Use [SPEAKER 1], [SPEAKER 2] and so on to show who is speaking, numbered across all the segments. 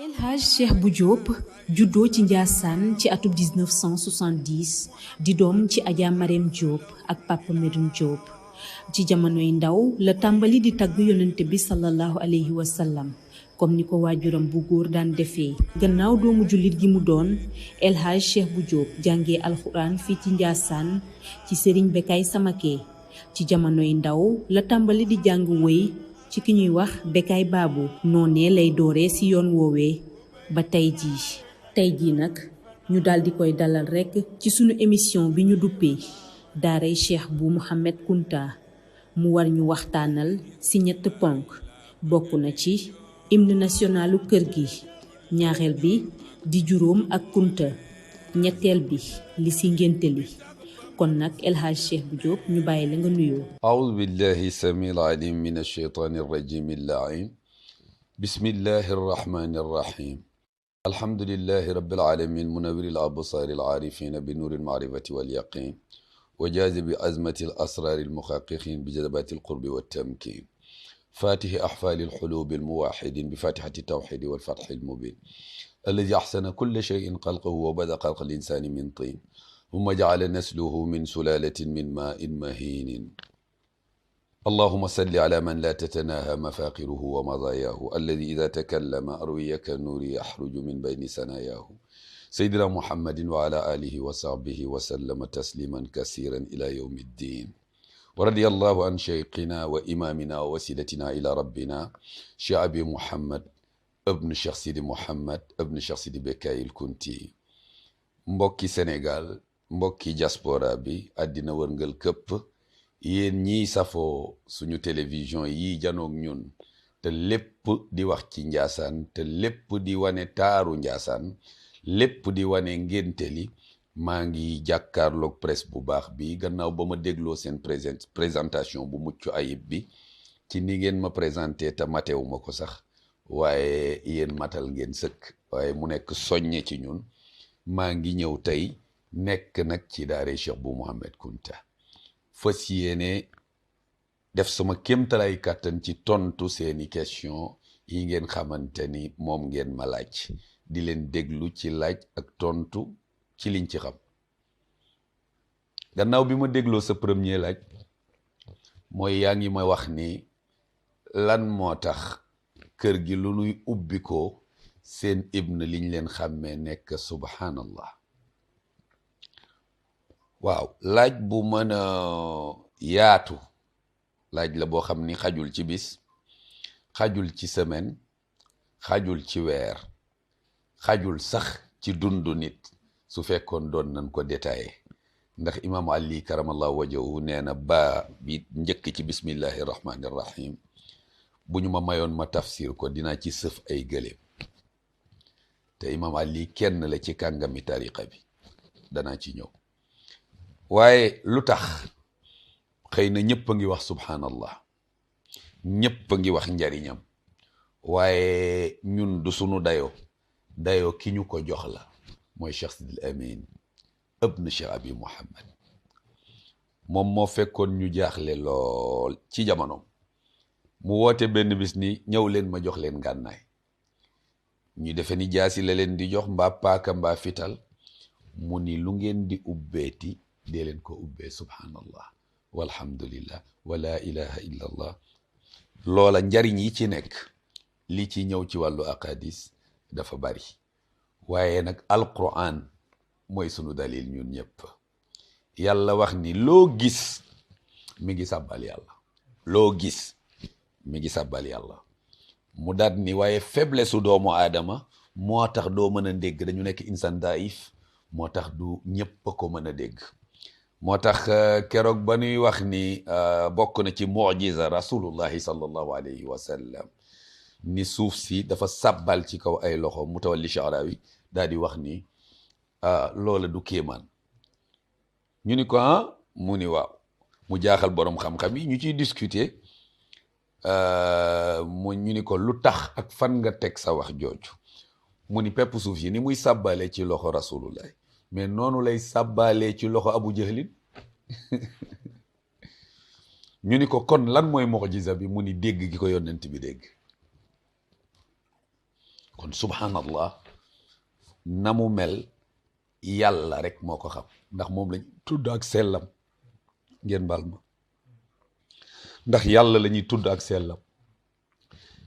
[SPEAKER 1] El Hadj Cheikh Bou Diop juddoo ci Njaasaan ci atub 1970 di doom ci Adja Marème Diop ak Papa Medoune Diop ci jamonoy ndaw la tàmbali di tagg yonente bi sallallahu alayhi wa sallam comme ni ko waajuram bu góor daan defee. gannaaw doomu jullit gi mu doon El Hadj Cheikh Bou Diop jàngee alxuraan fii ci Njaasaan ci Serigne Bekay Samaké ci jamonoy ndaw la tàmbali di jàng wëy ci ki ñuy wax Bekay Baabu noonee lay dooree ci yoon woowee ba tey jii nag ñu daal di koy dalal rekk ci sunu émission bi ñu duppee daaray Cheikh Bou Mouhamed Kounta mu war ñu waxtaanal ci ñett ponk bokk na ci hymne nationalu kër gi, ñaareel bi di juróom ak Kounta, ñetteel bi li ci ngénte li. kon nag El Hadj Cheikh Bou Diop ñu bàyyi la nga nuyoo.
[SPEAKER 2] أعوذ بالله السميع العليم من الشيطان الرجيم اللعين بسم الله الرحمن الرحيم الحمد لله رب العالمين منور الأبصار العارفين بنور المعرفة واليقين وجاذب أزمة الأسرار المحققين بجذبات القرب والتمكين فاتح أحفال الحلوب الموحدين بفاتحة التوحيد والفتح المبين الذي أحسن كل شيء خلقه وبدأ خلق الإنسان من طين ثم جعل نسله من سلالة من ماء مهين اللهم صل على من لا تتناهى مفاقره ومضاياه الذي إذا تكلم أروي كالنور يخرج من بين ثناياه سيدنا محمد وعلى آله وصحبه وسلم تسليما كثيرا إلى يوم الدين ورضي الله عن شيخنا وإمامنا ووسيلتنا إلى ربنا شيخ أبي محمد ابن الشيخ سيدي محمد ابن الشيخ سيدي بكاي الكونتي mbokki Sénégal mbokki diaspora bi àddina wërngal këpp yéen ñiy safoo suñu télévision yi janoog ñun te lépp di wax ci Njaasaan te lépp di wane taaru Njaasaan lépp di wane ngénte li maa ngi jàkkaarloog presse bu baax bi gannaaw ba ma dégloo seen présentation bu mucc ayib bi ci ni ngeen ma présenté te matewuma ko sax waaye yéen matal ngeen sëkk waaye mu nekk soññe ci ñun maa ngi ñëw tey nekk nag ci daare Cheikh Bou Mouhamed Kounta fas yéene def sama kéemtalaay kàttan ci tontu seeni question yi ngeen xamante ni moom ngeen ma laaj di leen déglu ci laaj ak tontu ci liñ ci xam gannaaw bi ma dégloo sa premier laaj mooy yaa ngi ma wax ni lan moo tax kër gi lu nuy ubbi ko seen ibn liñ leen xàmmee nekk subhanallah waaw laaj bu mën a yaatu laaj la boo xam ni xajul ci bis xajul ci semaine xajul ci weer xajul sax ci dundu nit su fekkoon doon nañ ko détaillé ndax imaamu Ali karamallahu wajahu nee na baa bi njëkk ci bismillahi rahmani rahim bu ñu ma mayoon ma tafsir ko dinaa ci sëf ay gëléem te imam Ali kenn la ci kàngami tariqa bi danaa ci ñëw waaye lu tax xëy na ñëpp a ngi wax subhanallah ñëpp a ngi wax njariñam waaye ñun du sunu dayoo ki ñu ko jox la mooy Cheikh Sidil Amin ibn Cheikh Abi Mouhamed moom moo fekkoon ñu jaaxle lool ci jamonoom mu woote benn bis ni ñëw leen ma jox leen gànnaay ñu defe ni jaasi la leen di jox mbaa paaka mbaa fital mu ni lu ngeen di ubbeeti dee leen ko ubbee subhanallah walhamdulillah wa la ilaha illa allah loola njariñ yi ci nekk li ci ñëw ci wàllu aqadis dafa bari waaye nag alquran mooy sunu dalil ñun ñëpp yàlla wax ni loo gis mi ngi sàbbal yàlla loo gis mi ngi sàbbal yàlla mu daat ni waaye faiblesse su doomu aadama moo tax doo mën a dégg dañu nekk insan daif moo tax du ñëpp ko mën a dégg moo tax keroog ba ñuy wax ni bokk na ci mujiza rasulullahi sallallahu alayhi wa sallam ni suuf si dafa sàbbal ci kaw ay loxo Mutawalli Sha'rawi daal di wax ni loola du kéemaan ñu ni ko mu ni waaw mu jaaxal boroom xam-xam yi ñu ciy discuter mu ñu ni ko lu tax ak fan nga teg sa wax jooju mu ni pepp suuf yi ni muy sàbbaale ci loxo rasulullah mais noonu lay sàbbaale ci loxo Abu Jahlin ñu ni ko kon lan mooy mu'jiza bi mu ni dégg gi ko yonent bi dégg kon kon subhanallah na mu mel yàlla rek moo ko xam ndax moom lañ tudd ak sellam ngeen baal ma ndax yàlla la ñuy tudd ak sellam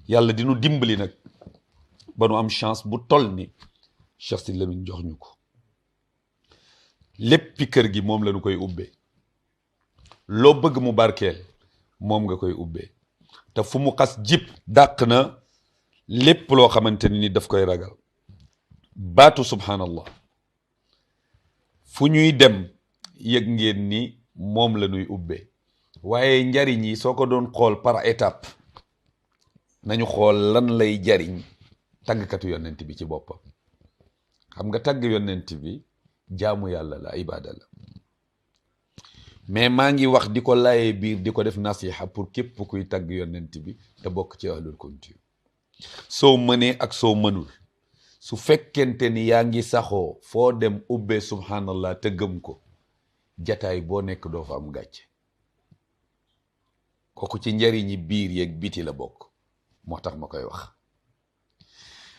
[SPEAKER 2] yàlla dinu dimbali nag ba nu am chance bu toll ni Cheikh Sidy Lamine jox ñu ko léppi kër gi moom la ñu koy ubbee loo bëgg mu barkeel moom nga koy ubbee te fu mu xas jib dàq na lépp loo xamante ni daf koy ragal baatu subhanallah fu ñuy dem yëg ngeen ni moom la ñuy ubbee waaye njariñ yi soo ko doon xool par étape nañu xool lan lay jariñ tàggkatu yonent bi ci boppam xam nga tàgg yonent bi jaamu yàlla la ibaada la mais maa ngi wax di ko laayee biir di ko def nasiha pour képp kuy tàgg yonent bi te bokk ci ahlul kunti soo mënee ak soo mënul su fekkente ni yaa ngi saxoo foo dem ubbee subhanallah te gëm ko jataay boo nekk doo fa am gàcce kooku ci njariñi biir yeeg biti la bokk moo tax ma koy wax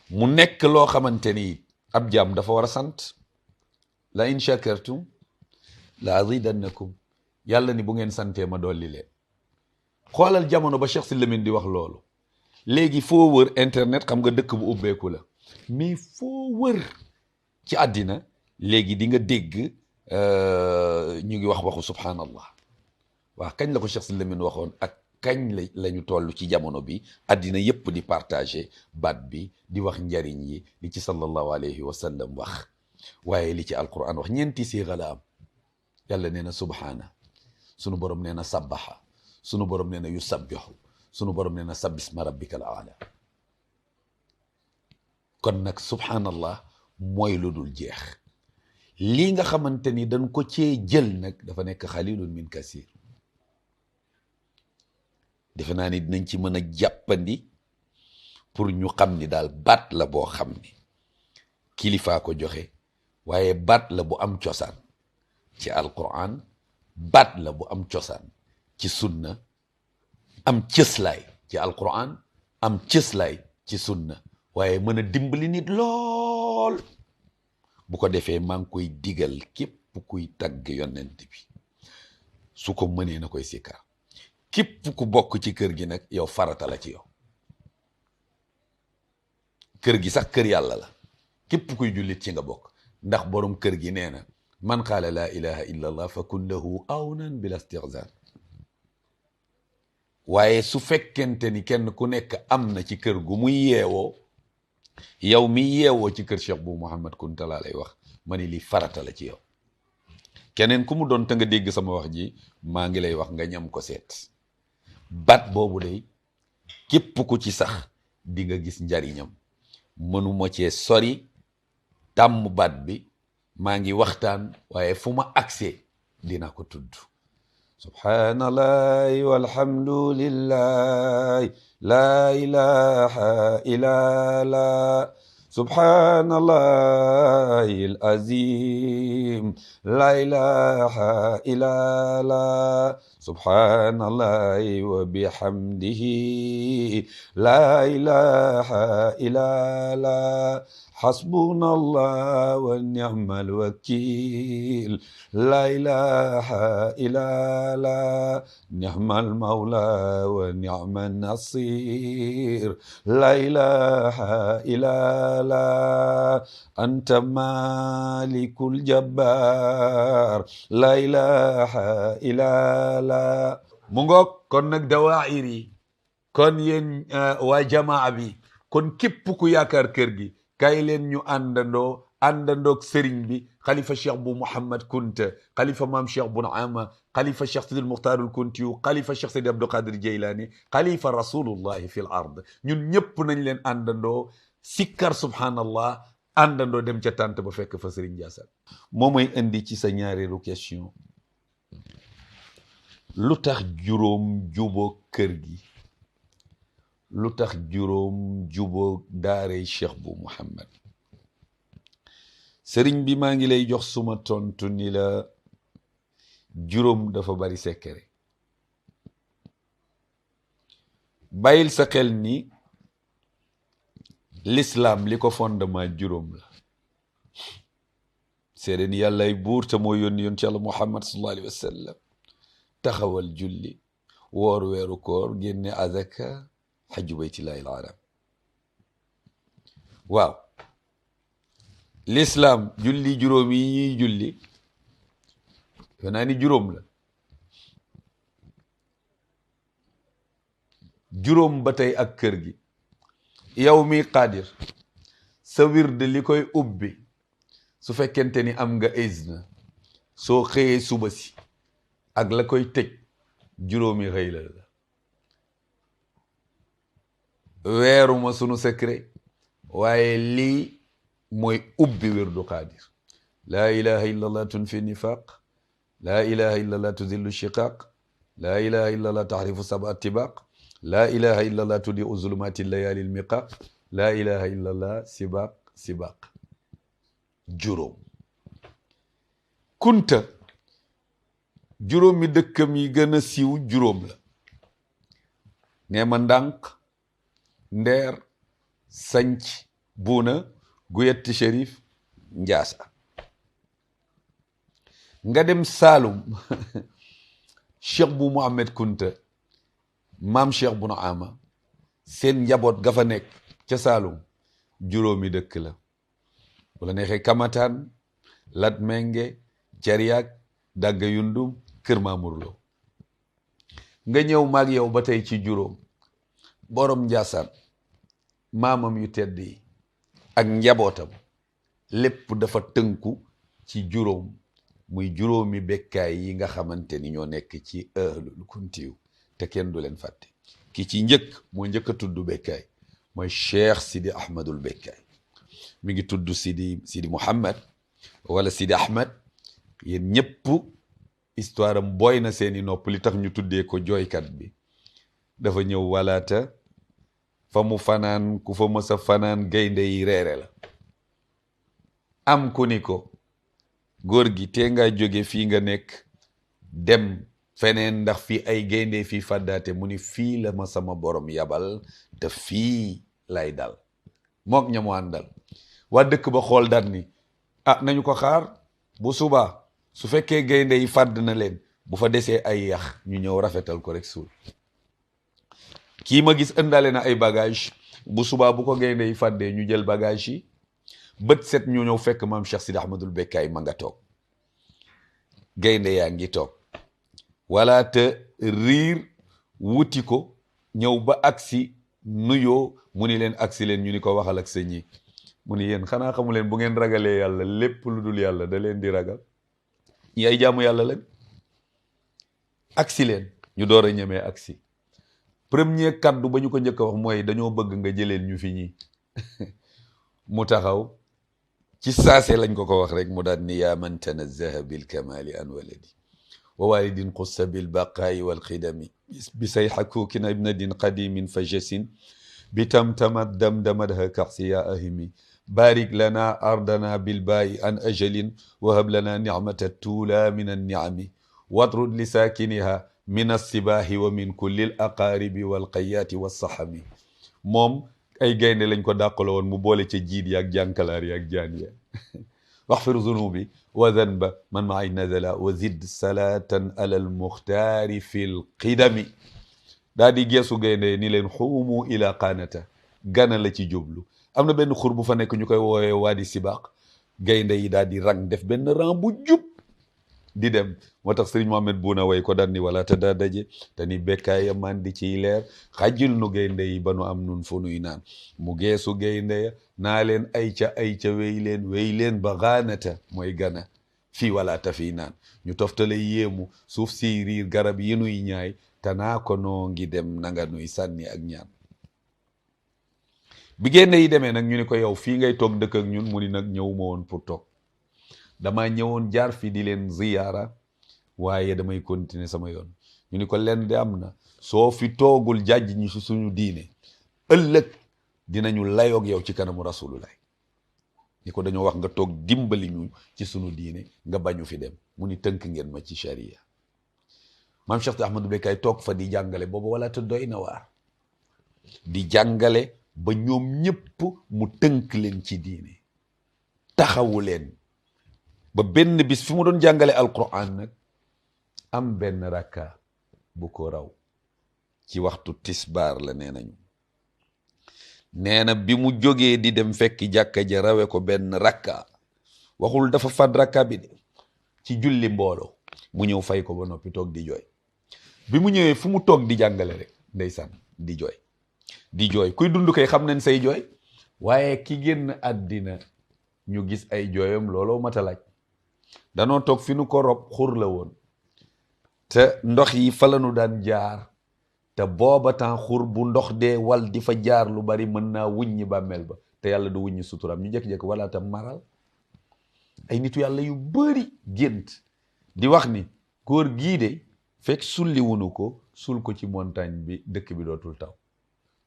[SPEAKER 2] mu nekk loo xamante ni ab jaam dafa war a sant la in shakartum la azidannakum yàlla ni bu ngeen santee ma dolli leen xoolal jamono ba Cheikh Sidy Lamine di wax loolu léegi foo wër internet xam nga dëkk bu ubbeeku la mais foo wër ci àddina léegi di nga dégg ñu ngi wax waxu subhanallah waaw kañ la ko Cheikh Sidy Lamine waxoon ak kañ la ñu toll ci jamono bi àddina yépp di partager baat bi di wax njariñ yi li ci sallallahu alayhi wa sallam wax waaye li ci alquran wax ñeenti siixa la am yàlla nee na subhaana sunu borom nee na sabbaha sunu borom nee na yusabbihu sunu borom nee na sabbisma rabbika al aala kon nag subhanallah mooy lu dul jeex lii nga xamante ni dañ ko cee jël nag dafa nekk xalilun min kasir defe naa ni dinañ ci mën a jàppandi pour ñu xam ni daal baat la boo xam ni kilifaa ko joxe waaye baat la bu am cosaan ci alquran baat la bu am cosaan ci sunna am cëslaay ci alquran am cëslaay ci sunna waaye mën a dimbali nit lool bu ko defee maa ngi koy digal képp kuy tagg yonent bi su ko mënee na koy sikkar képp ku bokk ci kër gi nag yow farata la ci yow kër gi sax kër yàlla la képp kuy jullit ci nga bokk ndax borom kër gi nee na man qaala laa ilaha illa allah fa kun lahu awnan bila istihzan waaye su fekkente ni kenn ku nekk am na ci kër gu muy yeewoo yow mi yeewoo ci kër Cheikh bu Mouhamad Kunta laa lay wax ma ni li farata la ci yow keneen ku mu doon te nga dégg sama wax ji maa ngi lay wax nga ñam ko seet baat boobu day képp ku ci sax di nga gis njariñam mënuma cee sori tàmm baat bi maa ngi waxtaan waaye fu ma agsee dinaa ko tudd subhanallahi walhamdulillahi la ilaha illallah subhanallahi alazim la ilaha illallah subhanallahi wa bihamdihi la ilaha illallah hasbunallah wa ni'mal wakil la ilaha illallah ni'mal mawla wa ni'man nasir la ilaha illallah anta malikul jabbar la ilaha illallah mu ngoog kon nag dawaayir yi kon yéen waa jamaa bi kon képp ku yaakaar kër gi kay leen ñu àndandoog sëriñ bi xalifa cheikh bu Mouhamad Kunta xalifa maam cheikh bu Naama xalifa cheikh Sidil Muxtaarul Kunti yu xalifa cheikh Sidi Abdul Qadir Jeylaani xalifa rasulullahi fil ard ñun ñëpp nañ leen àndandoo sikkar subhanallah àndandoo dem ca tànt ba fekk fa sëriñ Ndiassane moo may indi ci sa ñaareelu question lu tax juróom juboo kër gi lu tax juróom juboo daaray cheikh bu Mouhamad sëriñ bi maa ngi lay jox suma tontu ni la juróom dafa bari sekkere bàyyil sa xel ni l'islam li ko fondement juróom la seede ni yàllay buur te moo yónni yoon ci yàlla muhammad sallallahu alayhi wa sallam taxawal julli woor weeru koor génne azaka xajju baytillahi al-haram waaw l'islam julli juróom yi ñuy julli yo naa ni juróom la juróom ba tey ak kër gi yow mi qaadir sa wird li koy ubbi su fekkente ni am nga izna soo xëyee suba si ak la koy tëj juróomi xëy la weeruma sunu secret waaye lii mooy ubbi wirdu qaadir laa ilaha illa allah tunfi nifaq laa ilaha illa allah tudillu shiqaq laa ilaha illa allah tahrifu saba tibaq laa ilaha illa allah tudi uzulumati layali lmiqaq laa ilaha illa allah sibaq sibaq juróom kunta juróomi dëkkam yi gën a siiw juróom la nee ma ndànk ndeer sanc buuna guyetti shérif njaasa nga dem Saalum cheikh bu Mohamed Kunta maam cheikh bu Naama seen njaboot ga fa nekk ca Saalum juróomi dëkk la wala neexee Kamataan Latmenge Cariak Dagga Yundum Kër Maamurlo nga ñëw maag yow ba tey ci juróom borom Njaasaan maamam yu tedd yi ak njabootam lépp dafa tënku ci juróom muy juróomi bekkaay yi nga xamante ni ñoo nekk ci ahlul kuntiyu te kenn du leen fàtte ki ci njëkk moo njëkk a tudd bekkaay mooy cheikh Sidi Ahmadul Bekkaay mi ngi tudd Sidi Muhammad wala Sidi Ahmad yéen ñëpp histoire am booy na seeni nopp li tax ñu tuddee ko jooykat bi dafa ñëw walaata fa mu fanaan ku fa mës a fanaan gaynde yi reere la am ku ni ko góor gi te nga jóge fii nga nekk dem feneen ndax fii ay gaynde fii fàddaate mu ni fii la ma sama borom yabal te fii lay dal mook ñamu àndal waa dëkk ba xool daat ni nañu ko xaar bu subaa su fekkee gaynde yi fàdd na leen bu fa desee ay yax ñu ñëw rafetal ko rek suul kii ma gis ëndaale na ay bagage bu subaa bu ko gaynde yi fàddee ñu jël bagage yi bët set ñu ñëw fekk maam Cheikh Sidi Ahmadul Bekkaay ma nga toog gaynde yaa ngi toog wala te riir wuti ko ñëw ba agsi nuyoo mu ni leen agsi leen ñu ni ko waxal ak sëñ yi mu ni yéen xanaa xamu leen bu ngeen ragalee yàlla lépp lu dul yàlla da leen di ragal ñi ay jaamu yàlla leen agsi leen ñu door a ñemee agsi premier kaddu ba ñu ko njëkk a wax mooy dañoo bëgg nga jëleen ñu fi ñi mu taxaw ci saase lañ ko wax rek mu daan ni yaa man tanazzaha bil kamali an waladi wa walidin xussa bil baqaayi wal xidami bi say xakuukin ibnadin qadimin fa jasin bi tamtamat damdamadha kaxsi ya ahimi barik lana ardana bil baayi an ajalin wahab lana nicmata tuula min anniami watrud li saakiniha min assibaahi wa min kulli l aqaaribi walqayaati wassaxami moom ay gaynde lañ ko dàqalo woon mu boole ca jiit yaag jànkalaar yaag jaan ya waxfir zunubi wa zanba man maay nazala wa zid salatan ala almuxtaari fi lqidami daa di geesu gaynde ni leen xuumu ila qaanata gana la ci jublu am na benn xur bu fa nekk ñu koy woowee waadi sibaq gaynde yi daal di rang def benn rang bu jub di dem moo tax sëriñ Mohamed Bouna way ko daan ni wala te daa daje te ni bekkaaya man di ciy leer xajil nu gaynde yi ba nu am nun fu nuy naan mu geesu gaynde ya naa leen ay ca wéy leen ba xaanata mooy gana fii wala ta fii naan ñu toftale yéemu suuf si riir garab yi nuy ñaay te naa ko noo ngi dem nanga nuy sànni ak ñaan bi gaynde yi demee nag ñu ni ko yow fii ngay toog dëkk ak ñun mu ni nag ñëwuma woon pour toog dama ñëwoon jaar fi di leen ziyaara waaye damay continuer sama yoon ñu ni ko leen de am na soo fi toogul jàjj ñi si suñu diine ëllëg dinañu layoog yow ci kanamu rasulullah ni ko dañoo wax nga toog dimbali ñu ci suñu diine nga bañu fi dem mu ni tënk ngeen ma ci sharia maam Cheikh Ahmadou Bekkaay toog fa di jàngale boobu wala te doy na waar di jàngale ba ñoom ñëpp mu tënk leen ci diine taxawu leen ba benn bis fi mu doon jàngale alquran nag am benn rakka bu ko raw ci waxtu tisbaar la nee nañu nee na bi mu jógee di dem fekk jàkka ja rawe ko benn rakka waxul dafa fad rakka bi de ci julli mbooloo mu ñëw fay ko ba noppi toog di jooy bi mu ñëwee fu mu toog di jàngale rek ndeysaan di jooy kuy dund kay xam nañ say jooy waaye ki génn àddina ñu gis ay jooyam looloo mata laaj danoo toog fi nu ko rob xur la woon te ndox yi fa la nu daan jaar te booba temps xur bu ndox dee wal di fa jaar lu bari mën naa wuññi bàmmeel ba te yàlla du wuññi suturam ñu jékki-jékki wala tam maral ay nitu yàlla yu bari gént di wax ni góor gii de fekk sulli wunu ko sul ko ci montagne bi dëkk bi dootul taw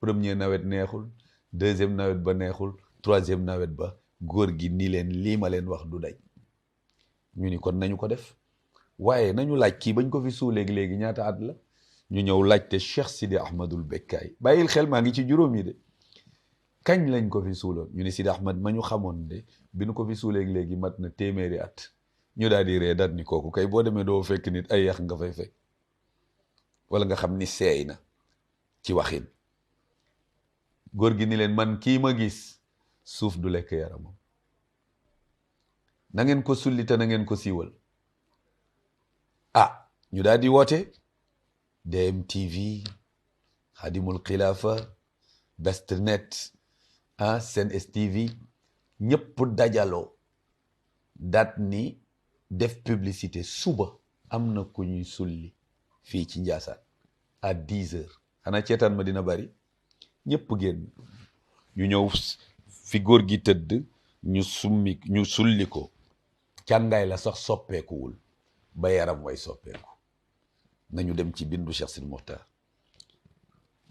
[SPEAKER 2] premier nawet neexul deuxième nawet ba neexul troisième nawet ba góor gi ni leen lii ma leen wax du day ñu ni kon nañu ko def waaye nañu laaj kii bañ ko fi suuleeg léegi ñaata at la ñu ñëw laajte Cheikh Sidi Ahmadul Bekkaay bàyyil xel maa ngi ci juróom yi de kañ lañ ko fi suuloon ñu ni Sidi Ahmad ma ñu xamoon de bi nu ko fi suuleeg léegi mat na téeméeri at ñu daal di ree daat ni kooku kay boo demee doo fekk nit ay yax nga fay fekk wala nga xam ni seey na ci waxin góor gi ni leen man kii ma gis suuf du lekk yaramam na ngeen ko sulli te na ngeen ko siiwal ñu daal di woote DMTV Xadimul Xilaafa Bestnet Sen STV ñëpp dajaloo daat ni def publicité suba am na ku ñuy sulli fii ci Njaasaan à 10 heures xanaa ceetaan ma dina bari ñëpp génn ñu ñëw fi góor gi tëdd ñu sulli ko càngaay la sax soppeekuwul ba yaram way soppeeku nañu dem ci bindu Cheikh Sidi Muxtaar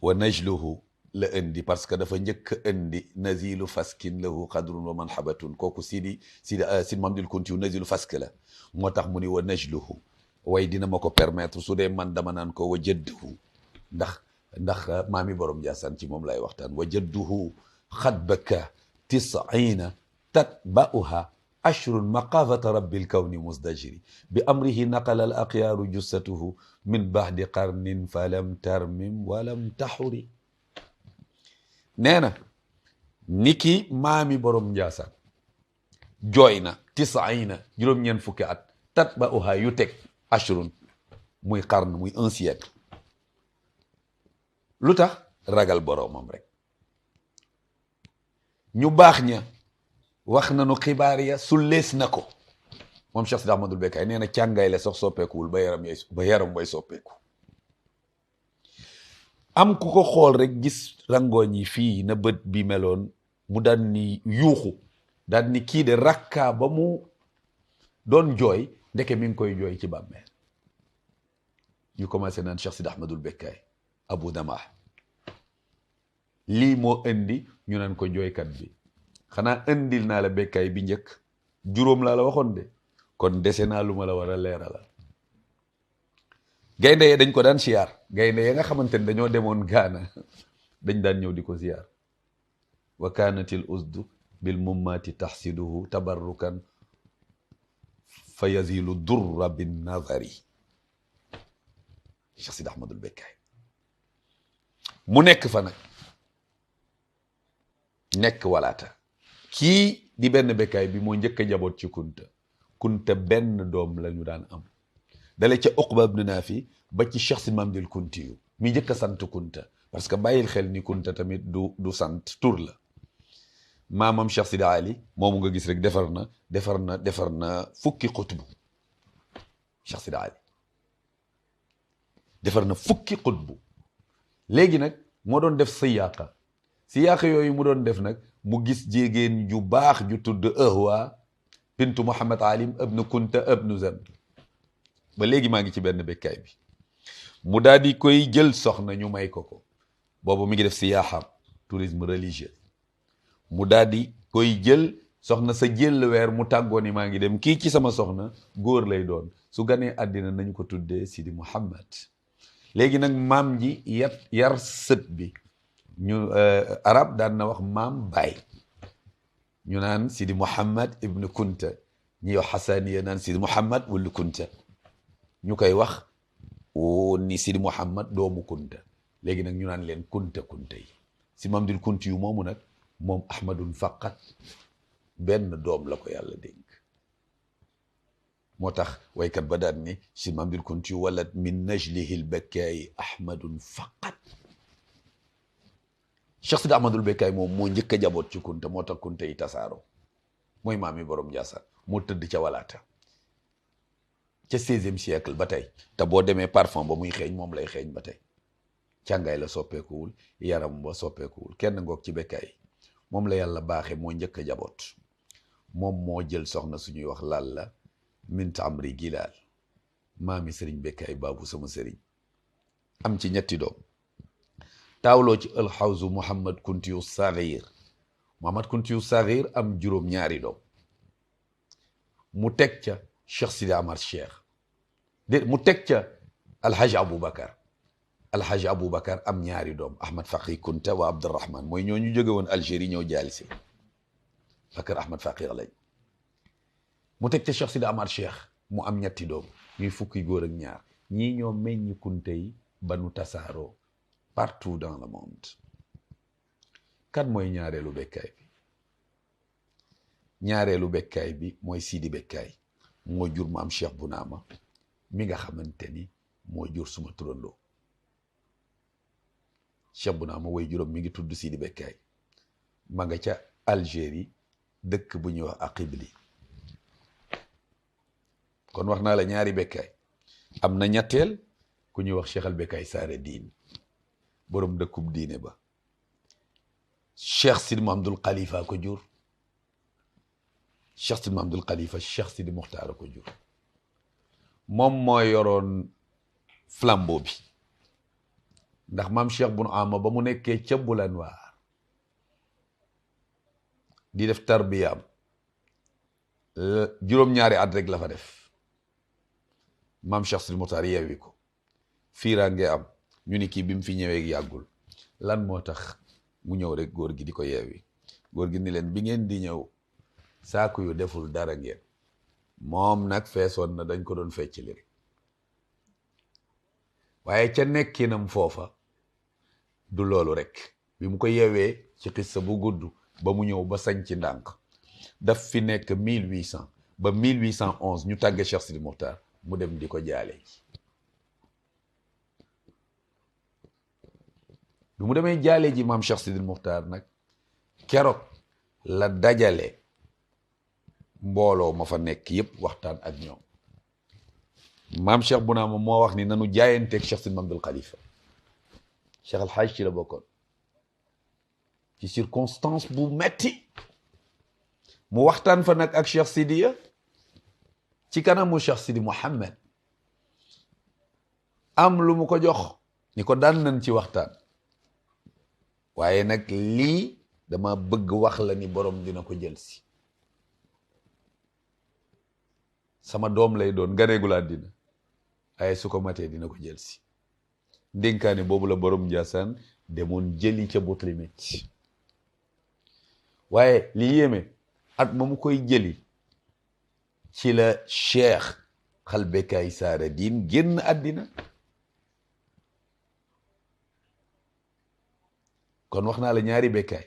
[SPEAKER 2] wa najluhu la indi parce que dafa njëkk indi nazilu faskin lahu qadrun wa manhabatun kooku Sidi Mamadul Kunti nazilu fask la moo tax mu ni wa najluhu way dina ma ko permettre su dee man dama naan ko wa jëdduhu ndax maami borom Njaasaan ci moom lay waxtaan wa jadduhu xad baka 90 tatba'uha ashrun maqafata rabbil kawni musdajiri bi amrihi naqala al aqyaaru jussatuhu min ba'di qarnin falam tarmim walam taxuri nee na niki maami borom Njaasaan jooy na 90 juróom-ñeent fukki at tatba'uha yu teg ashrun muy qarn muy un siècle lu tax ragal boroomam rek ñu baax ña wax nañu xibaar ya sullees na ko moom Cheikh Sidi Ahmadul Bekkaay nee na càngaay la sax soppeekuwul ba yaram way soppeeku am ku ko xool rek gis rangooñ yi fii na bët bi meloon mu daan ni yuuxu daan ni kii de rakkaa ba mu doon jooy ndeke mi ngi koy jooy ci bàmmeel ñu commencé naan Cheikh Sidi Ahmadul Bekkaay Abu Damah lii moo indi ñu naan ko jooykat bi xanaa indil naa la Bekkaay bi njëkk juróom laa la waxoon de kon dese naa lu ma la war a leeralal gaynde ya dañ ko daan siyaar gaynde ya nga xamante ne dañoo demoon Gaana dañ daan ñëw di ko siyaar wa kaanatil usdu bil mummaati taxsiduhu tabarrukan fa yazilu durra bin nazari Cheikh Sidi Ahmadul Bekkaay mu nekk fa nag nekk walaata kii di benn Bekkaay bi moo njëkk a jaboot ci kunta benn doom la ñu daan am dale ca Uqba ibn Naafi ba ci Cheikh Sidi Mamadul Kunti yu mi njëkk a sant kunta parce que bàyyil xel ni kunta tamit du sant tur la maamam Cheikh Sidi Ali moomu nga gis rek defar na fukki xutbu Cheikh Sidi Ali defar na fukki xutbu léegi nag moo doon def siyaaqa yooyu mu doon def nag mu gis jigéen ju baax ju tudd Ahwa bintu Muhammad Alim ibnu Kunta ibnu Zam ba léegi maa ngi ci benn Bekkaay bi mu daal di koy jël soxna ñu may ko boobu mi ngi def siyaaxam tourisme religieux mu daal di koy jël soxna sa jël weer mu tàggoo ni maa ngi dem kii ci sama soxna góor lay doon su ganee àddina nañu ko tuddee Sidi Muhammad léegi nag maam ji yar sët bi ñu arab daan na wax maam baay ñu naan Sidi Mouhammad ibn Kunta ñi wax xasaniya naan Sidi Mouhammad wulu Kunta ñu koy wax ni Sidi Mouhammad doomu Kunta léegi nag ñu naan leen Kunta Kunta yi si Mamdul Kunti yu moomu nag moom Ahmadun faqat benn doom la ko yàlla dénk moo tax waykat ba daan ni si Mamdul Kunti yu walat min najlihi lbekkaayi Ahmadun faqat Cheikh Sidi Ahmadul Bekkaay moom moo njëkk a jaboot ci Kunta moo tax Kunta yi tasaaroo mooy maami borom Njaasaan moo tëdd ca walaata ca 16e siècle ba tey te boo demee parfum ba muy xeeñ moom lay xeeñ ba tey càngaay la soppeekuwul yaram ba soppeekuwul kenn ngoog ci Bekkaay moom la yàlla baaxe moo njëkk a jaboot moom moo jël soxna suñuy wax Lalla mint Amri Gilaal maami sëriñ Bekkaay baabu sama sëriñ am ci ñetti doom taawloo ci alxawsu Mouhamad Kuntiyu Saxiir Mouhamad Kuntiyu Saxiir am juróom-ñaari doom mu teg ca Cheikh Sidi Amar Cheikh mu teg ca Alhaji Aboubacar Alhaji Aboubacar am ñaari doom Ahmad Faqi Kunta wa Abdurrahman mooy ñoo ñu jóge woon Algérie ñëw jaali si Bakar Ahmad Faqi lañ mu teg ca Cheikh Sidi Amar Cheikh mu am ñetti doom ñuy fukki góor ak ñaar ñii ñoo meññ Kunta yi ba nu tasaaroo partout dans le monde kan mooy ñaareelu Bekkaay bi ñaareelu Bekkaay bi mooy Sidi Bekkaay moo jur maam Cheikh Bounama mi nga xamante ni moo jur suma turandoo Cheikh Bounama way juróom mi ngi tudd Sidi Bekkaay ma nga ca Algérie dëkk bu ñuy wax Aqibli kon wax naa la ñaari Bekkaay am na ñetteel ku ñuy wax Cheikh al Bekkaay Saare Diin borom dëkkub diine ba Cheikh Sidi Mahamadul Khalifa ko jur Cheikh Sidi Mahamadul Khalifa Cheikh Sidi Muxtaar ko jur moom moo yoroon flambeau bi ndax maam Cheikh bun ama ba mu nekkee ca Bulanwaar di def tarbiyaam juróom-ñaari at rek la fa def maam Cheikh Sidi Muxtaar yeewi ko fiiraange am ñu ni kii bi mu fi ñëwee yàggul lan moo tax mu ñëw rek góor gi di ko yeewi góor gi ni leen bi ngeen di ñëw saaku yu deful dara ngeen moom nag feesoon na dañ ko doon fecc li rek waaye ca nekkinam foofa du loolu rek bi mu ko yeewee ci xissa bu gudd ba mu ñëw ba sañ ci ndànk daf fi nekk 1800 ba 1811 ñu tàgge Cheikh Sidi Muxtaar mu dem di ko jaale ji bi mu demee jaale ji maam Cheikh Sidi Muxtaar nag keroog la dajale mbooloo ma fa nekk yépp waxtaan ak ñoom maam Cheikh Bounama moo wax ni nanu jaayanteeg Cheikh Sidi Mahamadul Khalifa Cheikh Al Hadj ci la bokkoon ci circonstance bu metti mu waxtaan fa nag ak Cheikh Sidiya ci kanamu Cheikh Sidi Mouhammad am lu mu ko jox ni ko daan nañ ci waxtaan waaye nag lii dama bëgg wax la ni borom dina ko jël si sama doom lay doon ganeegul àddina waaye su ko matee dina ko jël si ndénkaane boobu la borom Njaasaan demoon jëli ca Butlimit waaye li yéeme at ma mu koy jëli ci la Cheikh Al Bekkaay Saare Diin génn àddina kon wax naa la ñaari Bekkaay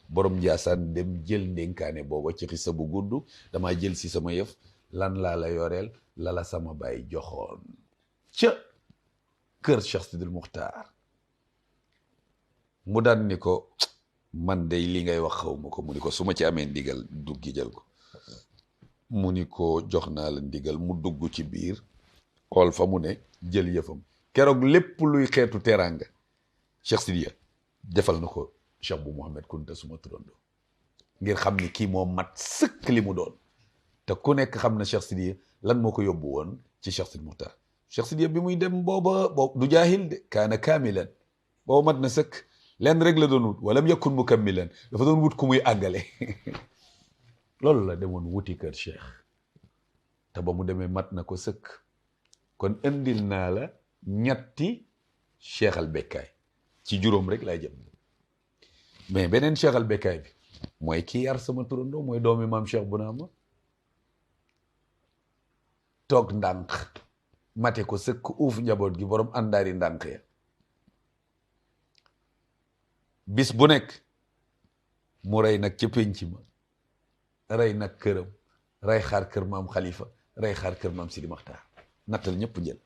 [SPEAKER 2] borom Njaasaan dem jël ndénkaane booba ci xisa bu gudd dama jël si sama yëf lan laa la yoreel lala sama baay joxoon ca kër Cheikh Sidil Muxtaar mu daan ni ko man day li ngay wax xaw ma ko mu ni ko su ma ci amee ndigal duggi jël ko mu ni ko jox naa la ndigal mu dugg ci biir xool fa mu ne jël yëfam keroog lépp luy xeetu teraanga Cheikh Sidiya defal na ko Cheikh bu Mouhamed Kunta suma turando ngir xam ni kii moo mat sëkk li mu doon te ku nekk xam na Cheikh Sidiya lan moo ko yóbbu woon ci Cheikh Sidi Muxtaar Cheikh Sidiya bi muy dem booba du jaahil de kaana kaamilan booba mat na sëkk lenn rek la doon wut walam yakun mukammilan dafa doon wut ku muy àggale loolu la demoon wuti kër Cheikh te ba mu demee mat na ko sëkk kon indil naa la ñetti Cheikh Al Bekkaay ci juróom rek lay jëm mais beneen Cheikh al Bekkaay bi mooy kii yar sama turandoo mooy doomi maam Cheikh Bounama toog ndànk mate ko sëkk uuf njaboot gi borom àndaari ndànk ya bis bu nekk mu rey nag ca pénc ma rey nag këram rey xaar kër maam Khalifa rey xaar kër maam Sidi Maxtaar nattal ñëpp jël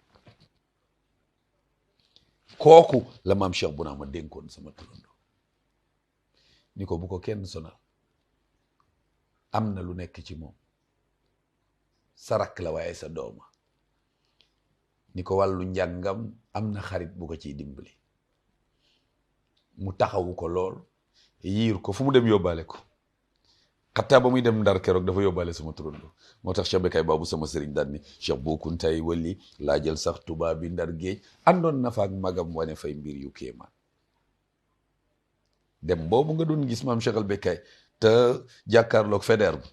[SPEAKER 2] kooku la maam Cheikh Bounama dénkoon sama turandoo ni ko bu ko kenn sonal am na lu nekk ci moom sa rakk la waaye sa dooma ni ko wàllu njàngam am na xarit bu ko ciy dimbali mu taxawu ko lool yiir ko fu mu dem yóbbaale ko xattaa ba muy dem ndar keroog dafa yóbbaale sama turandoo moo tax Cheikh Bekkaay Baabu sama sëriñ daan ni Cheikh Bou Kountaye wali laa jël sax tubaab bi ndar géej àndoon na fa ak magam wane fay mbir yu kéemaan dem boobu nga doon gis maam Cheikh al Bekkaay te jàkkaarloog Faidherbe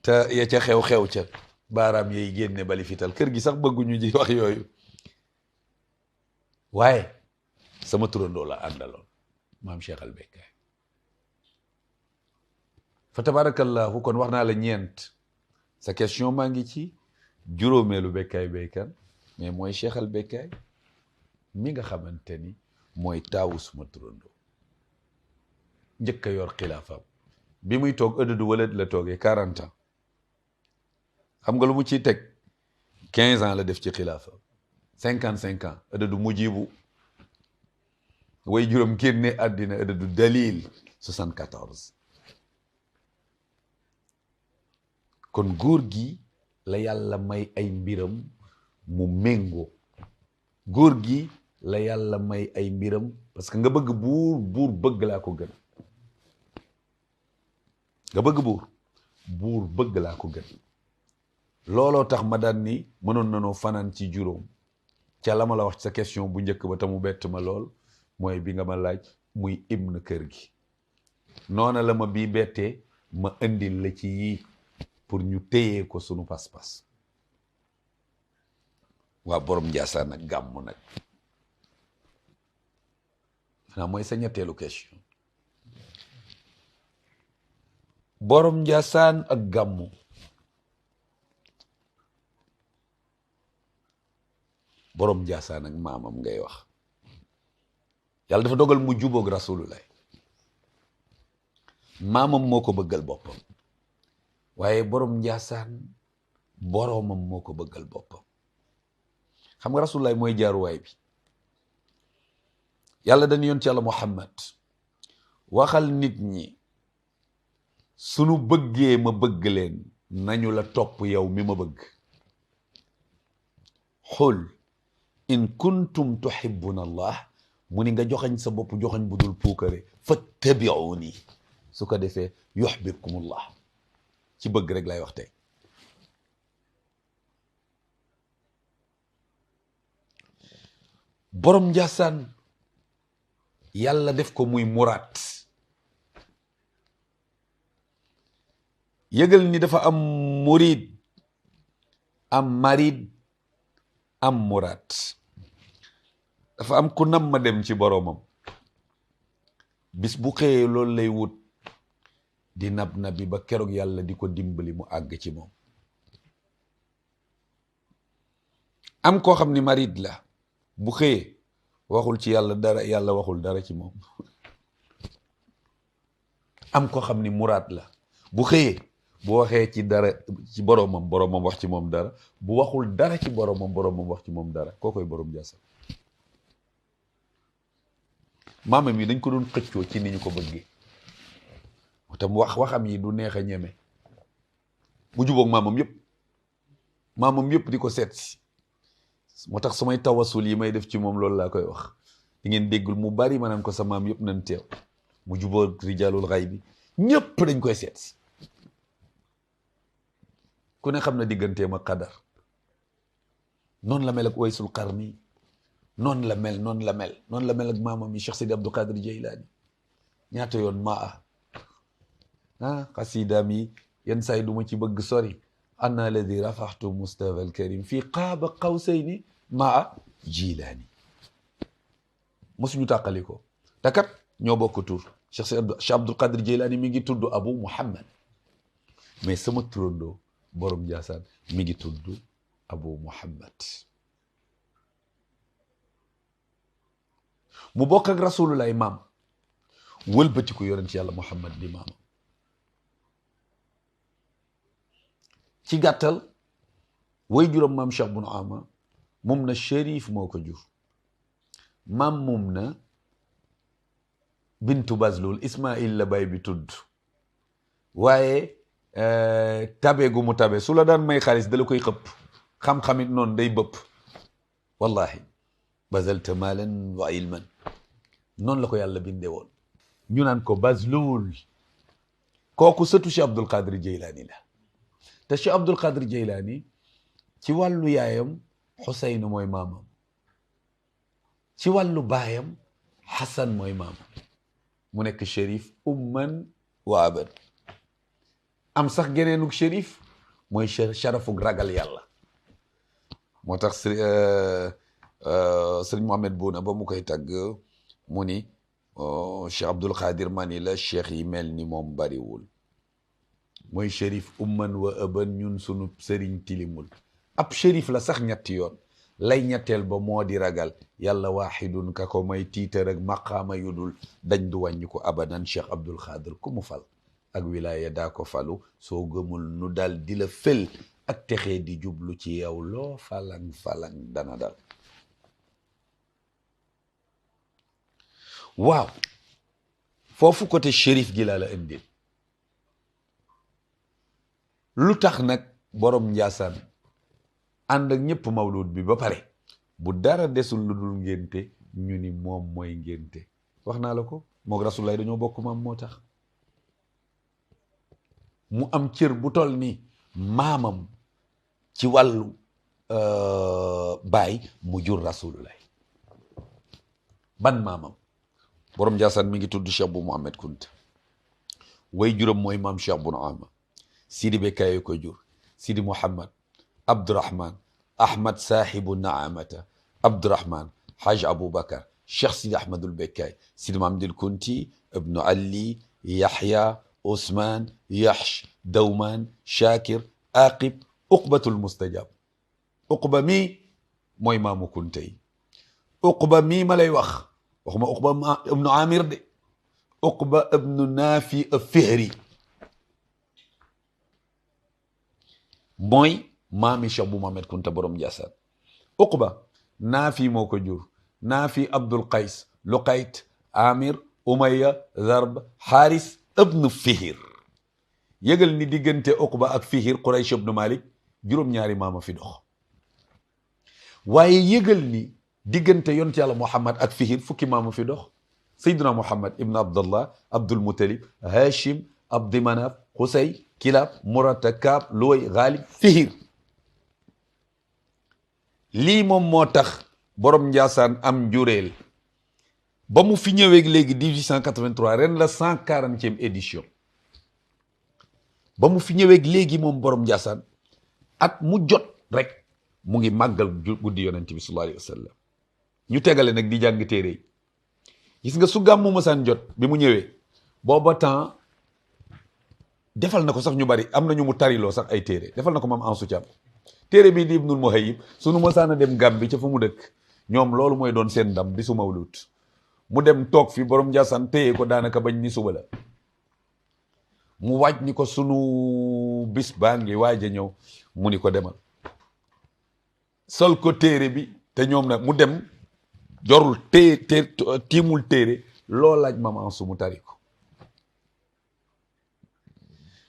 [SPEAKER 2] te ya ca xew-xew ca baaraam yay génne bali fital kër gi sax bëgguñu ji wax yooyu waaye sama turandoo la àndaloon maam Cheikh al Bekkaay fa tabarakallahu kon wax naa la ñeent sa question maa ngi ci juróomeelu Bekkaay béykan mais mooy Cheikh al Bekkaay mi nga xamante ni mooy taawu suma turandoo njëkk a yor xilaafaam bi muy toog ëddëdu walad la toogee 40 ans xam nga lu mu ciy teg 15 ans la def ci xilaafaam 55 ans ëddëdu mujibu way juróom génne àddina ëddëdu dalil 74 kon góor gi la yàlla may ay mbiram mu méngoo góor gi la yàlla may ay mbiram parce que nga bëgg buur bëgg laa ko gën nga bëgg buur bëgg laa ko gën looloo tax ma daan ni mënoon nanoo fanaan ci juróom ca la ma la wax sa question bu njëkk ba te mu bett ma lool mooy bi nga ma laaj muy hymne na kër gi noona la ma bii bettee ma indil la ci yii pour ñu téyee ko sunu pas-pas waa borom Njaasaan ak gàmmu nag xanaa mooy sa ñetteelu question borom Njaasaan ak gàmmu borom Njaasaan ak maamam ngay wax yàlla dafa dogal mu jubóog rasulullah maamam moo ko bëggal boppam waaye borom Njaasaan boromam moo ko bëggal boppam xam nga rasulullah mooy jaaruwaay bi yàlla dañu yoon ci yàlla Muhammad waxal nit ñi sunu bëggee ma bëgg leen nañu la topp yow mi ma bëgg xul in kuntum tuhibbuna allah mu ni nga joxañ sa bopp joxañ bu dul puukare fattabi'uni su ko defee yuhbibkumullah ci bëgg rek lay wax tey borom Njaasaan yàlla def ko muy muraat yëgal ni dafa am murid am marid am muraat dafa am ku nam ma dem ci boromam bis bu xëyee loolu lay wut di nab nabi ba keroog yàlla di ko dimbali mu àgg ci moom am koo xam ni marid la bu xëyee waxul ci yàlla dara yàlla waxul dara ci moom am koo xam ni muraad la bu xëyee bu waxee ci dara ci boromam wax ci moom dara bu waxul dara ci boromam wax ci moom dara koo koy borom Njaasaan maamam yi dañ ko doon xëccoo ci ni ñu ko bëggee moo tax waxam yi du neex a ñeme mu jubóog maamam yëpp di ko seet si moo tax samay tawasul yi may def ci moom loolu laa koy wax di ngeen déggul mu bari ma naan ko sa maam yëpp nañ teew mu jubóog rijaalul xay bi ñëpp dañ koy seet si ku ne xam na digganteem ak Qadar noonu la mel ak Waysul Qarni noonu la mel ak maamam yi Cheikh Sidi Abdou Qadir Jeylaani ñaata yoon maa xasidaam yi yenn saa yi du ma ci bëgg sori ana alladi rafaxtu Mustafa al-Karim fii qaaba qawsayni maa Jilaani mosuñu tàqali ko te kat ñoo bokk tur Cheikh Abdul Qadir Jeylaani mi ngi tudd Abu Muhammad mais sama turandoo borom Njaasaan mi ngi tudd Abu Muhammad mu bokk ak rasulullah maam wëlbatiku yonent yàlla Muhammad di maamam ci gàttal way juróom maam Cheikh Bun Ama moom na Chérif moo ko jur maam moom na bintu Bazlul Ismaïl la bay bi tudd waaye tabe gu mu tabe su la daan may xaalis da la koy xëpp xam-xamit noonu day bëpp wallahi bazalta maalan wa ilman noonu la ko yàlla bindee woon ñu naan ko Bazlul kooku sëtu Cheikh Abdul Qadir Jeylaani la te Cheikh Abdul Qadir Jeylaani ci wàllu yaayam Xuseyn mooy maamam ci wàllu baayam Xasan mooy maamam mu nekk Chérif umman wa aban am sax geneenug Chérif mooy sharafug ragal yàlla moo tax sëriñ Mohamed Bouna ba mu koy tagg mu ni Cheikh Abdul Qadir mani la cheikh yi mel ni moom bariwul mooy Chérif umman wa aban ñun sunu sëriñ tilimul ab Chérif la sax ñetti yoon lay ñetteel ba moo di ragal yàlla waaxidun ka ko may tiitar ak maqaama yu dul dañ du wàññi ko abadan Cheikh Abdul Qadir ku mu fal ak wilaya daa ko falu soo gëmul nu dal di la fël ak texee di jublu ci yow loo falang dana dal waaw foofu côté Chérif gi laa la indil lu tax nag borom Njaasaan ànd ak ñëpp mawlud bi ba pare bu dara desul lu dul ngénte ñu ni moom mooy ngénte wax naa la ko moog Rasulullah dañoo bokk maam moo tax mu am cër bu toll ni maamam ci wàllu baay mu jur Rasulullah ban maamam borom Njaasaan mi ngi tudd Cheikh bu Mohamed Kunta way juróom mooy maam Cheikh Bun Ama Sidi Bekkaay ko jur Sidi Mouhamad Abdourahman Ahmad Sahibu Naamata Abdourahman Haj Aboubacar Cheikh Sidi Ahmadul Bekkaay Sidi Mahamdil Kunti Ibnu Ali Yahya Ousmane Yahsh Dawman Shakir Aqib Uqbatul Mustajab Uqba mii mooy maamu Kunta yi Uqba mii ma lay wax waxuma Uqba ibnu Amir de Uqba ibnu Naafi Fihri mooy maami Cheikh bu Mohamed Kunta borom Njaasaan Uqba Naafi moo ko jur Naafi Abdul Qays Luqayt Amir Umayya Zarb Haris ibnu Fihir yëgal ni diggante Uqba ak Fihir Quraysh ibnu Malik juróom-ñaari maama fi dox waaye yëgal ni diggante yonent yàlla Muhammad ak Fihir fukki maama fi dox Sayyiduna Muhammad ibnu Abdallah Abdul Muttalib Hashim Abdi Manaf Xusay Kilab Murata Kaab Luway Ghalib Fihir lii moom moo tax borom Njaasaan am njureel ba mu fi ñëwee léegi 1883 ren la 140e édition ba mu fi ñëwee léegi moom borom Njaasaan at mu jot rek mu ngi màggal guddi yonent bi sallallahu alayhi wa sallam ñu tegale nag di jàng téere yi gis nga su gàmmu masaan jot bi mu ñëwee booba temps defal na ko sax ñu bari am na ñu mu tariloo sax ay téere defal na ko maam Ansu Caam téere bii di Ibnul Muhayyib sunu masaan a dem Gàmbi ca fa mu dëkk ñoom loolu mooy doon seen ndam bi su mawlud mu dem toog fi borom Njaasaan téye ko daanaka bañ ni suba la mu waaj ni ko sunu bis baa ngi waaj a ñëw mu ni ko demal sol ko téere bi te ñoom nag mu dem jorul tiimul téere loo laaj maam Ansu mu tari ko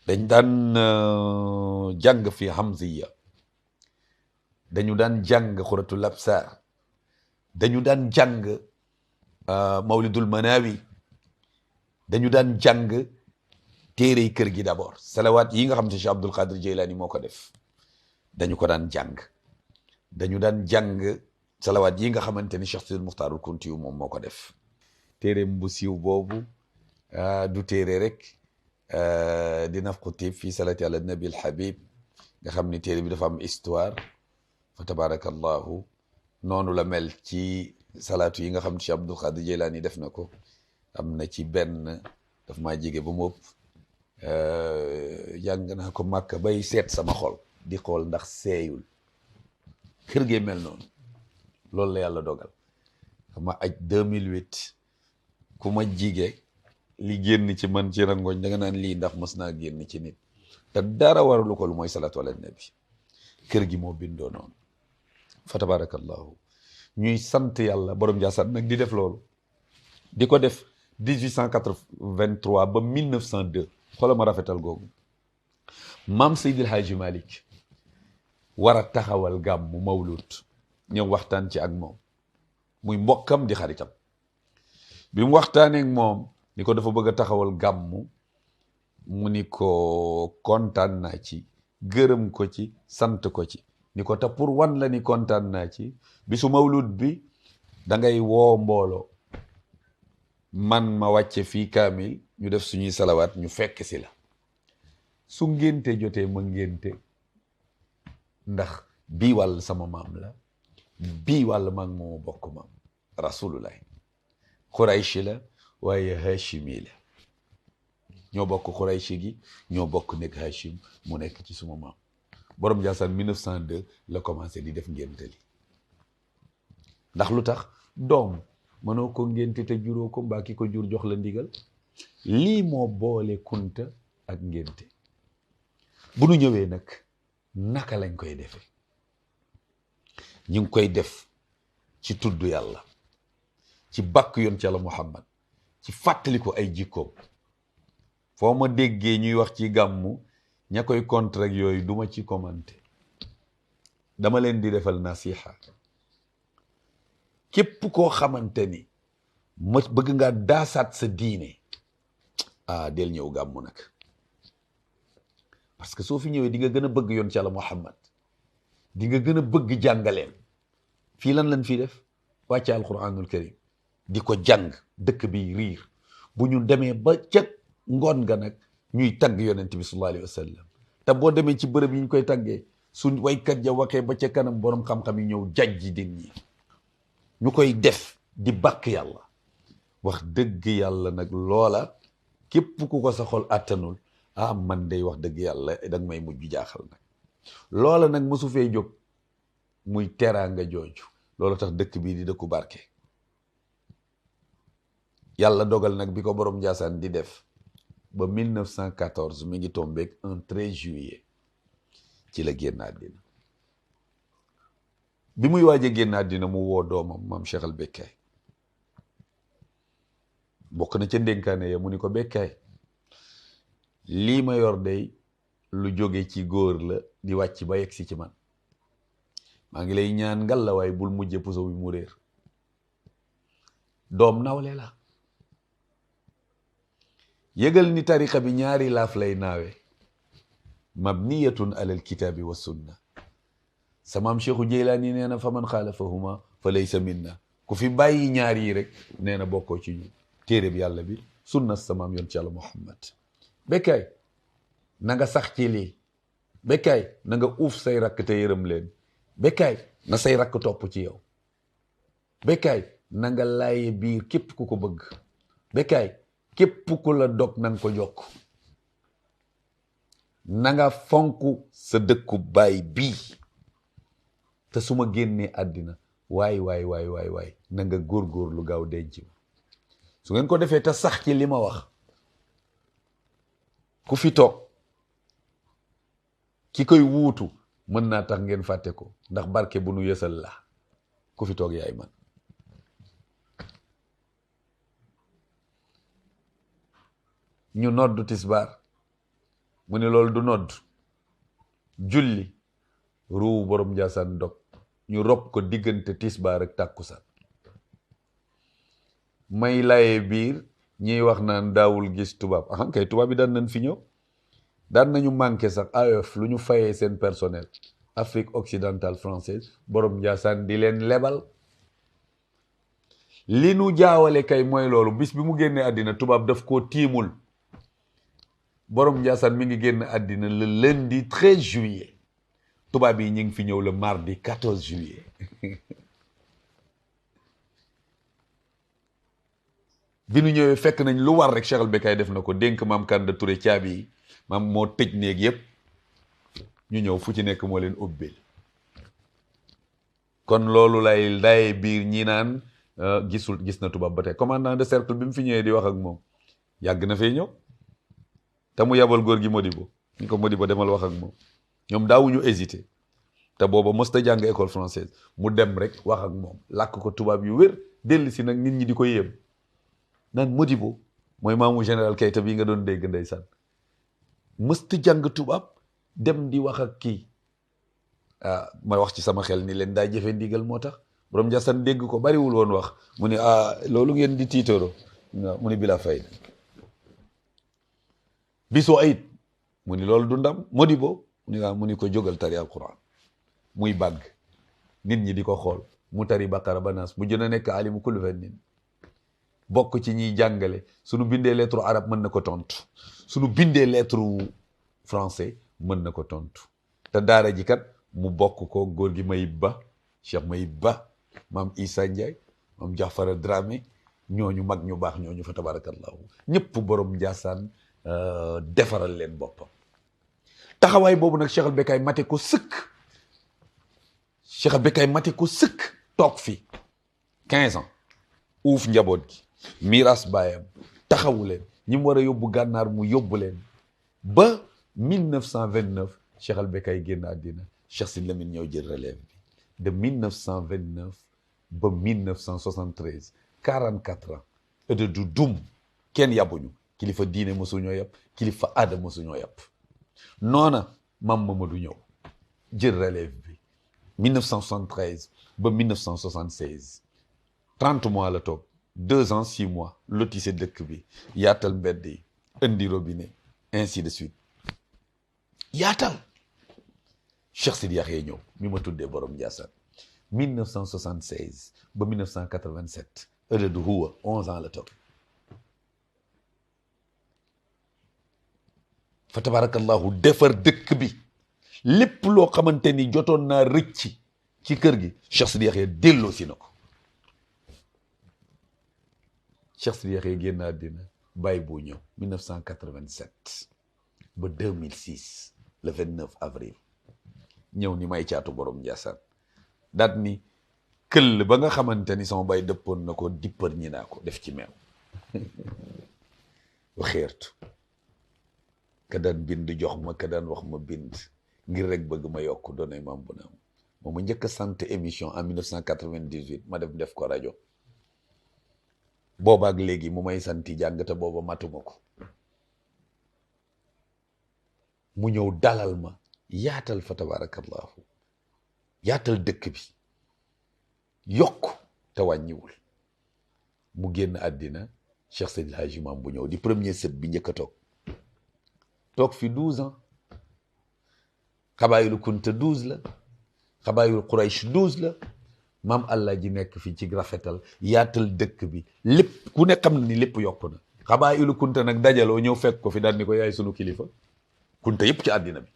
[SPEAKER 2] dañ daan jàng fi Hamziya dañu daan jàng Xuratul Absaar dañu daan jàng Mawlidul Manawi dañu daan jàng téere kër gi d'abord salawaat yi nga xam ne Cheikh Abdul Qadir Jeylaani moo ko def dañu ko daan jàng dañu daan jàng salawaat yi nga xamante ni Cheikh Sidi Muxtaarul Kunti yu moom moo ko def téereem bu siiw boobu du téere rek di nafqu tiib fii salati ala nabi al habib nga xam ni téere bi dafa am histoire fa tabarakallahu noonu la mel ci salaatu yi nga xam ne Cheikh Abdul Qadir Jeylaani def na ko am na ci benn daf maa jege ba mu ëpp jàng naa ko Màkka bay seet sama xol di xool ndax seeyul kër gee mel noonu loolu la yàlla dogal ma aj 2008 ku ma jige li génn ci man ci rangoñ da nga naan lii ndax mës naa génn ci nit te dara waralu ko lu mooy salaatu ala nabi kër gi moo bindoo noonu fa tabarakallahu ñuy sant yàlla borom Ndiassane nag di def loolu di ko def 1883 ba 1902 xoolal ma rafetal googu maam Seydil Hadji Malick war a taxawal gàmmu mawlud ñëw waxtaan ci ak moom muy mbokkam di xaritam bi mu waxtaanee ak moom ni ko dafa bëgg a taxawal gàmmu mu ni ko kontaan naa ci gërëm ko ci sant ko ci ni ko te pour wan la ni kontaan naa ci bisu mawlud bi da ngay woo mbooloo man ma wàcce fii kaamil ñu def suñuy salawaat ñu fekk si la su ngénte jotee ma ngénte ndax bii wàll sama maam la bii wàll maag moo bokk maam rasulullah xurayshi la waaye hashimi la ñoo bokk xurayshi gi ñoo bokk nekk hashim mu nekk ci suma maam borom Ndiassane 1902 la commencé di def ngénte li ndax lu tax doom mënoo ko ngénte te juróo ko mbaa ki ko jur jox la ndigal lii moo boole kunta ak ngénte bu nu ñëwee nag naka lañ koy defee ñu ngi koy def ci tudd yàlla ci bàkk yoon ci yàlla Muhammad ci fàttali ko ay jikkoom foo ma déggee ñuy wax ci gàmmu ña koy contre ak yooyu duma ci commenté dama leen di defal nasiha képp koo xamante ni ma bëgg nga daasaat sa diine del ñëw gàmmu nag parce que soo fi ñëwee di nga gën a bëgg yoon ci yàlla Muhammad di nga gën a bëgg jàngaleem fii lan lañ fi def wàcce alquranul karim di ko jàng dëkk bi riir bu ñu demee ba ca ngoon nga nag ñuy tagg yonent bi sallallahu alayhi wa sallam te boo demee ci bërëb yi ñu koy taggee su waykat ja waxee ba ca kanam borom xam-xam yi ñëw jajji din ñi ñu koy def di bàkk yàlla wax dëgg yàlla nag loola képp ku ko sa xol àttanul man day wax dëgg yàlla danga may mujj jaaxal nag loola nag mosu fee jóg muy teraanga jooju loola tax dëkk bii di dëkku barke yàlla dogal nag bi ko borom Ndiassane di def ba 1914 mi ngi tombeeg un 13 juillet ci la génn àddina bi muy waaj a génn àddina mu woo doomam maam Cheikh al Bekkaay bokk na ca ndénkaane ya mu ni ko Bekkaay lii ma yor day lu jóge ci góor la di wàcc ba yegg si ci man maa ngi lay ñaan ngal la waaye bul mujje puso bi mu réer doom nawle la yëgal ni tariqa bi ñaari laaf lay naawe mabniyatun alal kitaabi wa sunna samaam Cheikhu Jeylaani nee na fa man xaalafahuma fa laysa minna ku fi bàyyi ñaar yi rek nee na bokkoo ci ñu téere bi yàlla bi sunna samaam yoon ci yàlla Muhammad Bekkaay na nga sax ci lii Bekkaay na nga uuf say rakk te yërëm leen Bekkaay na say rakk topp ci yow Bekkaay na nga laaye biir képp ku ko bëgg Bekkaay képp ku la dog na nga ko jokk na nga fonk sa dëkku baay bii te su ma génnee àddina waay na nga góorgóorlu gaaw denc ma su ngeen ko defee te sax ci li ma wax ku fi toog ki koy wuutu mën naa tax ngeen fàtte ko ndax barke bu nu yësal la ku fi toog yaay man ñu nodd tisbaar mu ne loolu du nodd julli ruu borom Ndiassane dog ñu rob ko diggante tisbaar ak tàkkusaan may laye biir ñiy wax naan daawul gis tubaab kay tubaab yi daan nañ fi ñëw daan nañu manqué sax AOF lu ñu fayee seen personnel Afrique occidentale française borom Ndiassane di leen lebal li nu jaawale kay mooy loolu bis bi mu génnee àddina tubaab daf koo tiimul borom Ndiassane mi ngi génn àddina le lundi 13 juillet tubaab yi ñu ngi fi ñëw le mardi 14 juillet bi nu ñëwee fekk nañ lu war rek Cheikh al Bekkay def na ko, dénk maam Kanda Touré caabi yi, maam moo tëj néeg yëpp, ñu ñëw fu ci nekk moo leen ubbil. kon loolu lay daye biir ñi naan gis na tubaab ba tey. commandant de cercle bi mu fi ñëwee di wax ak moom yàgg na fee ñëw, te mu yabal góor gi Modibo, ñu ko Modibo demal wax ak moom. ñoom daawuñu hésité, te booba mos ta jàng école française, mu dem rek wax ak moom làkk ko tubaab yu wér, dellu si nag nit ñi di ko yéem naan Modibo mooy maamu général Keita bii nga doon dégg ndeysaan, mos ta jàng tubaab dem di wax ak kii. ma wax ci sama xel ni leen daa jëfe ndigal moo tax borom Ndiassane dégg ko bariwul woon wax, mu ni loolu ngeen di tiitoro, mu ni bila fayda. Bisu ayit mu ni loolu du ndam. Modibo mu ni ko jógal tari alquran, muy bàgg nit ñi di ko xool mu tari baqara ba naas, mu jën a nekk alimu kulli fannin, bokk ci ñiy jàngale. Suñu bindee lettre arabe mën na ko tontu, suñu bindee lettre français mën na ko tontu. te daara ji kat mu bokk ko góor gi Mayib Ba, Cheikh Mayib Ba, maam Issa Ndiaye, maam Jaafara Dramé, ñooñu mag ñu baax ñooñu fa tabarakallahu ñëpp borom Ndiassane defaral leen boppam. taxawaay boobu nag Cheikh al Bekkay mate ko sëkk, Cheikh al Bekkay mate ko sëkk, toog fi 15 ans uuf njaboot gi, miiras baayam, taxawu leen, ñi mu war a yóbbu gànnaar mu yóbbu leen ba 1929 Cheikh al Bekkay génn àddina. Cheikh Sidi Lamine ñëw jël relève bi de 1929 ba 1973, 44 ans et de du dum kenn yabuñu, kilifa diine mosuñoo yàpp, kilifa aada mosuñoo yàpp. noona maam Mamadou ñëw jël relève bi 1973 ba 1976, 30 mois la toog, 2 ans 6 mois lotissé dëkk bi, yaatal mbedd yi, indi robinet, ainsi de suite, yaatal. Cheikh Sidi Yaxya ñëw mi ma tuddee borom Ndiassane 1976 ba 1987, heure du huwa 11 ans la toog. fa tabarakallahu defar dëkk bi, lépp loo xamante ni jotoon naa rëcc ci kër gi Cheikh Sidi Yaxya delloo si na ko. Cheikh Sidi Yaxya génn àddina bàyyi bu ñëw 1987 ba 2006 le 29 avril ñëw ni may caatu borom Ndiassane, daat ni këll ba nga xamante ni sama bay dëppoon na ko dippar ñi naa ko def ci meew waxeertu ka daan bind jox ma, ka daan wax ma bind, ngir rek bëgg ma yokk doonay maam bu naam. moom ma njëkk a sant émission en 1998 ma def ko rajo. boobaak léegi mu may santi jàngate booba matuma ko. mu ñëw dalal ma, yaatal fa tabarakallahu, yaatal dëkk bi, yokk te wàññiwul. mu génn àddina Cheikh Seydil Hadji Maam bu ñëw di premier sët bi njëkk a toog fi 12 ans. xabaayilu Kunta 12 la, xabaayilu Quraysh 12 la, maam Allah ji nekk fii ci rafetal, yaatal dëkk bi, lépp ku ne xam na ni lépp yokk na. xabaayilu Kunta nag dajaloo ñëw fekk ko fi daal ni ko yaay sunu kilifa. Kunta yëpp ci àddina bi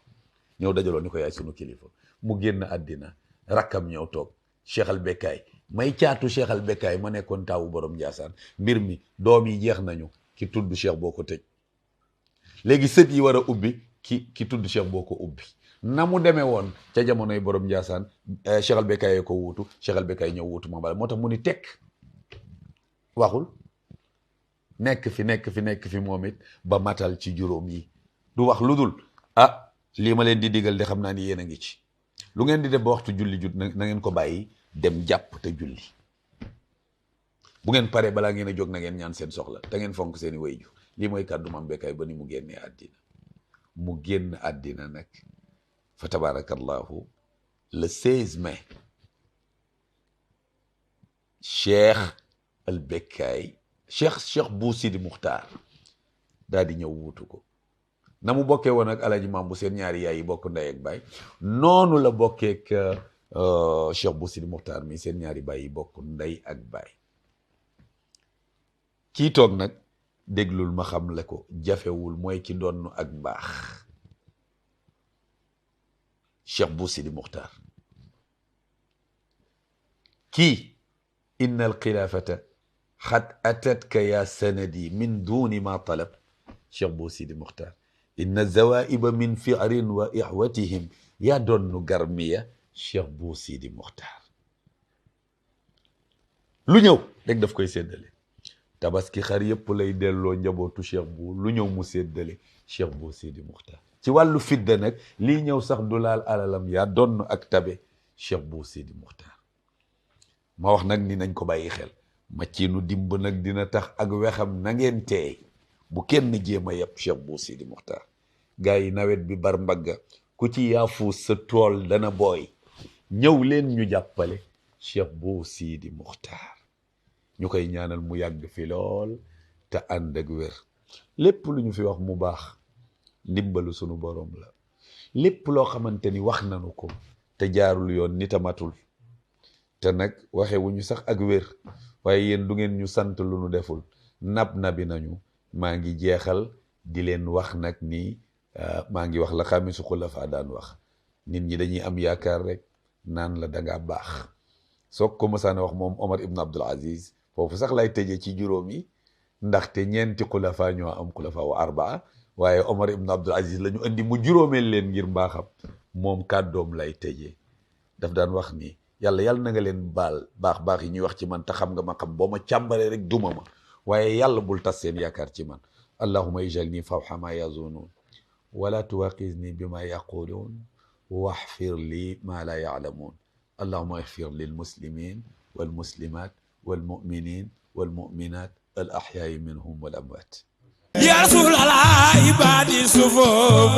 [SPEAKER 2] ñëw dajaloo ni ko yaay sunu kilifa. mu génn àddina, rakkam ñëw toog, Cheikh al Bekkay, may caatu Cheikh al Bekkay ma nekkoon taawu borom Ndiassane. mbir mi doom yi jeex nañu, ki tudd Cheikh boo ko tëj. léegi sët yi war a ubbi, ki tudd Cheikh boo ko ubbi. na mu demee woon ca jamonoy borom Ndiassane, Cheikh al Bekkay ko wuutu, Cheikh al Bekkay ñëw wuutu Mame Balla. moo tax mu ni tekk waxul, nekk fi moom it ba matal ci juróom yi. du wax lu dul lii ma leen di digal de xam naa ni yéen a ngi ci. lu ngeen di def ba waxtu julli jut na ngeen ko bàyyi dem jàpp te julli. bu ngeen paree balaa ngeen a jóg na ngeen ñaan seen soxla te ngeen fonk seeni wayju. lii mooy kàddu Mame Bekkay ba ni mu génnee àddina. mu génn àddina nag fa tabarakallahu le 16 mai Cheikh al Bekkay, Cheikh Bou Sidi Muxtaar daal di ñëw wuutu ko. na mu bokkee woon ak Alaaji Maam bu seen ñaari yaay yi bokk ndey ak baay, noonu la bokkeek Cheikh Bou Sidi Muxtaar mi seen ñaari baay yi bokk ndey ak baay. kii toog nag déglul ma xam la ko, jafewul, mooy ki doon ak baax. Cheikh Bou Sidi Muxtaar kii inna al xilaafata xat atatka ya sanadi min duni ma talab Cheikh Bou Sidi Muxtaar inna zawaiba min fi'rin wa ixwatihim yaa doonnu garmiya Cheikh Bou Sidi Muxtaar lu ñëw rek daf koy séddale tabaski xar yëpp lay delloo njabootu Cheikh Bou lu ñëw mu séddale Cheikh Bou Sidi Muxtaar ci wàllu fidda nag lii ñëw sax du laal alalam yaa doonnu ak tabe Cheikh Bou Sidi Muxtaar ma wax nag ni nañ ko bàyyi xel ma ci nu dimb nag dina tax ak wexam na ngeen teey bu kenn jéem a yab Cheikh Bou Sidi Muxtaar gars yi nawet bi bar mbagga ku ci yaafuus sa tool dana booy ñëw leen ñu jàppale Cheikh Bou Sidi Muxtaar ñu koy ñaanal mu yàgg fi lool te ànd ak wér lépp lu ñu fi wax mu baax ndimbalu sunu borom la lépp loo xamante ni wax nanu ko te jaarul yoon nit a matul te nag waxe wu ñu sax ak wér waaye yéen du ngeen ñu sant lu nu deful nabi nañu maa ngi jeexal di leen wax nag ni maa ngi wax la xaamisu xulafa daan wax nit ñi dañuy am yaakaar rek naan la dangaa baax soog ko mësaana wax moom Omar ibn Abdul Aziz foofu sax lay tëjee ci juróom yi ndaxte ñeenti xulafa ñoo am xulafa wa arbaa waaye Omar ibn Abdul Aziz la ñu andi mu juróomeel leen ngir mbaaxam moom kàddoom lay tëjee daf daan wax ni yàlla na nga leen baal baax yi ñuy wax ci man te xam nga ma xam boo ma càmbaree rek duma ma waaye yàlla bul tas seen yaakaar ci man allahuma ijalni fawxa ma yazunuun wala tuwaqizni bima yaquluun waxfir li ma la yaalamuun allahuma ixfir lilmuslimin walmuslimat walmuminin walmuminat al axyaai minhum wal amwaat ya rasul al ibadi sufuf